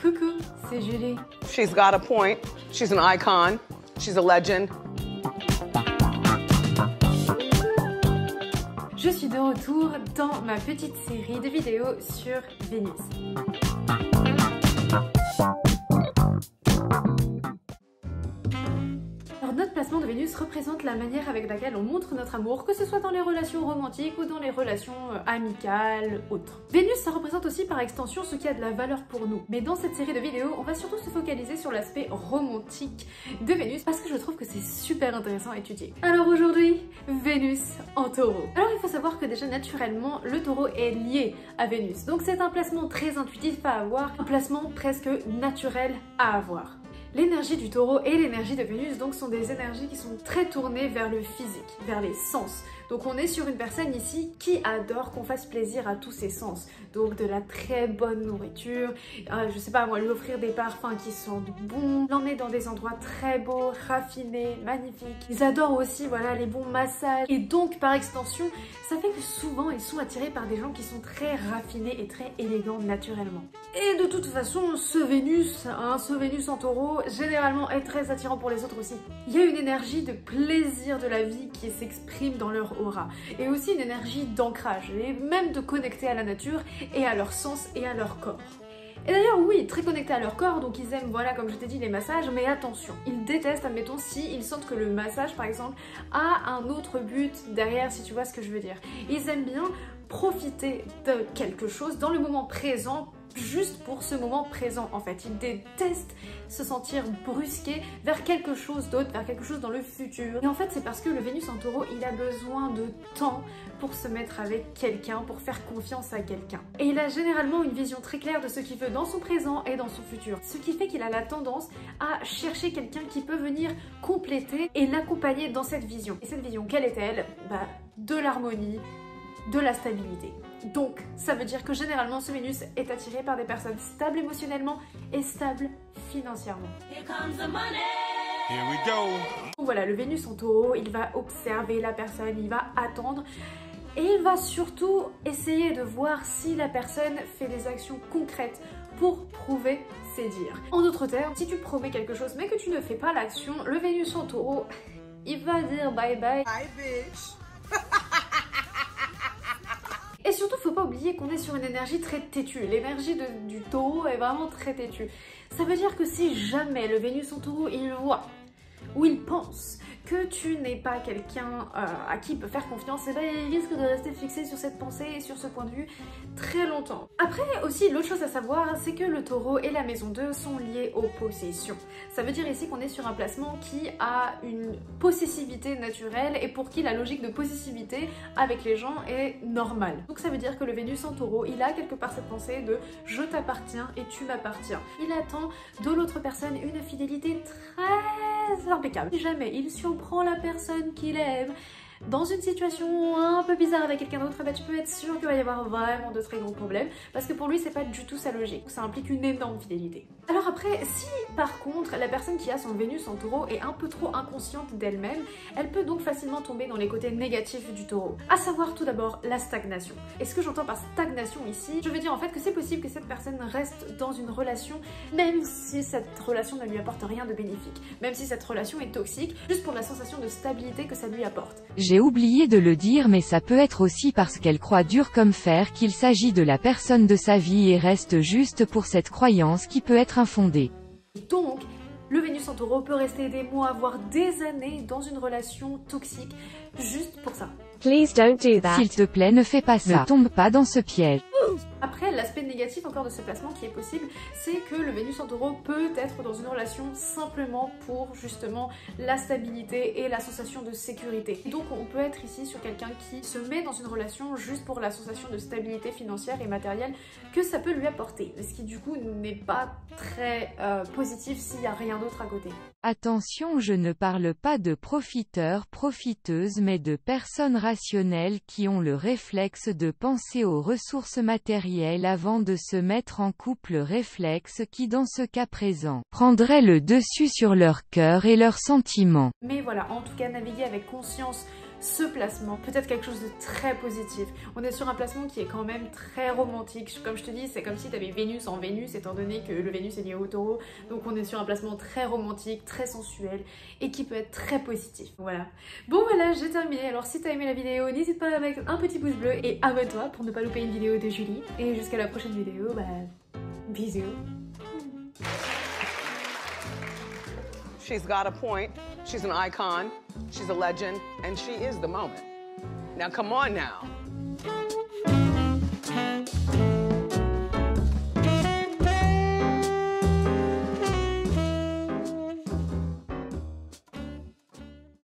Coucou, c'est Julie. She's got a point. She's an icon. She's a legend. Je suis de retour dans ma petite série de vidéos sur Vénus. Alors, notre placement de Vénus représente la manière avec laquelle on montre notre amour, que ce soit dans les relations romantiques ou dans les relations amicales, autres. Vénus, ça représente aussi par extension ce qui a de la valeur pour nous. Mais dans cette série de vidéos, on va surtout se focaliser sur l'aspect romantique de Vénus parce que je trouve que c'est super intéressant à étudier. Alors aujourd'hui, Vénus en taureau. Alors il faut savoir que déjà naturellement, le taureau est lié à Vénus. Donc c'est un placement très intuitif à avoir, un placement presque naturel à avoir. L'énergie du taureau et l'énergie de Vénus donc sont des énergies qui sont très tournées vers le physique, vers les sens. Donc on est sur une personne ici qui adore qu'on fasse plaisir à tous ses sens. Donc de la très bonne nourriture, je sais pas moi, lui offrir des parfums qui sentent bon, l'emmener dans des endroits très beaux, raffinés, magnifiques. Ils adorent aussi voilà les bons massages. Et donc par extension, ça fait que souvent ils sont attirés par des gens qui sont très raffinés et très élégants naturellement. Et de toute façon, ce Vénus en taureau, généralement est très attirant pour les autres aussi. Il y a une énergie de plaisir de la vie qui s'exprime dans leur aura. Et aussi une énergie d'ancrage, et même de connecter à la nature et à leur sens et à leur corps. Et d'ailleurs oui, très connectés à leur corps, donc ils aiment, voilà, comme je t'ai dit, les massages, mais attention, ils détestent, admettons, si ils sentent que le massage, par exemple, a un autre but derrière, si tu vois ce que je veux dire. Ils aiment bien profiter de quelque chose dans le moment présent, juste pour ce moment présent en fait. Ils détestent se sentir brusqués vers quelque chose d'autre, vers quelque chose dans le futur. Et en fait c'est parce que le Vénus en taureau, il a besoin de temps pour se mettre avec quelqu'un, pour faire confiance à quelqu'un. Et il a généralement une vision très claire de ce qu'il veut dans son présent et dans son futur. Ce qui fait qu'il a la tendance à chercher quelqu'un qui peut venir compléter et l'accompagner dans cette vision. Et cette vision, quelle est-elle? De l'harmonie, de la stabilité. Donc ça veut dire que généralement ce Vénus est attiré par des personnes stables émotionnellement et stables financièrement. Here comes the money. Here we go. Donc voilà, le Vénus en taureau, il va observer la personne, il va attendre et il va surtout essayer de voir si la personne fait des actions concrètes pour prouver ses dires. En d'autres termes, si tu promets quelque chose mais que tu ne fais pas l'action, le Vénus en taureau, il va dire bye bye. Hi, bitch. Et surtout, faut pas oublier qu'on est sur une énergie très têtue. L'énergie du taureau est vraiment très têtue. Ça veut dire que si jamais le Vénus en taureau, il voit ou il pense que tu n'es pas quelqu'un à qui il peut faire confiance, et il risque de rester fixé sur cette pensée et sur ce point de vue très longtemps. Après aussi, l'autre chose à savoir, c'est que le taureau et la maison 2 sont liés aux possessions. Ça veut dire ici qu'on est sur un placement qui a une possessivité naturelle et pour qui la logique de possessivité avec les gens est normale. Donc ça veut dire que le Vénus en taureau, il a quelque part cette pensée de je t'appartiens et tu m'appartiens. Il attend de l'autre personne une fidélité très impeccable. Si jamais il surprend la personne qu'il aime dans une situation un peu bizarre avec quelqu'un d'autre, tu peux être sûr qu'il va y avoir vraiment de très gros problèmes parce que pour lui c'est pas du tout sa logique. Ça implique une énorme fidélité. Alors après, si par contre la personne qui a son Vénus en taureau est un peu trop inconsciente d'elle-même, elle peut donc facilement tomber dans les côtés négatifs du taureau. À savoir tout d'abord la stagnation. Et ce que j'entends par stagnation ici, je veux dire en fait que c'est possible que cette personne reste dans une relation même si cette relation ne lui apporte rien de bénéfique, même si cette relation est toxique, juste pour la sensation de stabilité que ça lui apporte. J'ai oublié de le dire mais ça peut être aussi parce qu'elle croit dur comme fer qu'il s'agit de la personne de sa vie et reste juste pour cette croyance qui peut être infondée. Donc, le Vénus en taureau peut rester des mois, voire des années dans une relation toxique, juste pour ça. Please don't do that. S'il te plaît, ne fais pas ça. Ne tombe pas dans ce piège. Après, l'aspect négatif encore de ce placement qui est possible, c'est que le Vénus en taureau peut être dans une relation simplement pour justement la stabilité et la sensation de sécurité. Donc on peut être ici sur quelqu'un qui se met dans une relation juste pour la sensation de stabilité financière et matérielle que ça peut lui apporter, ce qui du coup n'est pas très positif s'il n'y a rien d'autre à côté. Attention, je ne parle pas de profiteurs, profiteuses mais de personnes rationnelles qui ont le réflexe de penser aux ressources matérielles avant de se mettre en couple, réflexe qui dans ce cas présent, prendrait le dessus sur leur cœur et leurs sentiments. Mais voilà, en tout cas naviguer avec conscience ce placement peut être quelque chose de très positif. On est sur un placement qui est quand même très romantique. Comme je te dis, c'est comme si tu avais Vénus en Vénus, étant donné que le Vénus est lié au taureau. Donc on est sur un placement très romantique, très sensuel et qui peut être très positif. Voilà. Bon voilà, j'ai terminé. Alors si tu as aimé la vidéo, n'hésite pas à mettre un petit pouce bleu et abonne-toi pour ne pas louper une vidéo de Julie. Et jusqu'à la prochaine vidéo, bah bisous. She's got a point. She's an icon. She's a legend. And she is the moment. Now, come on now.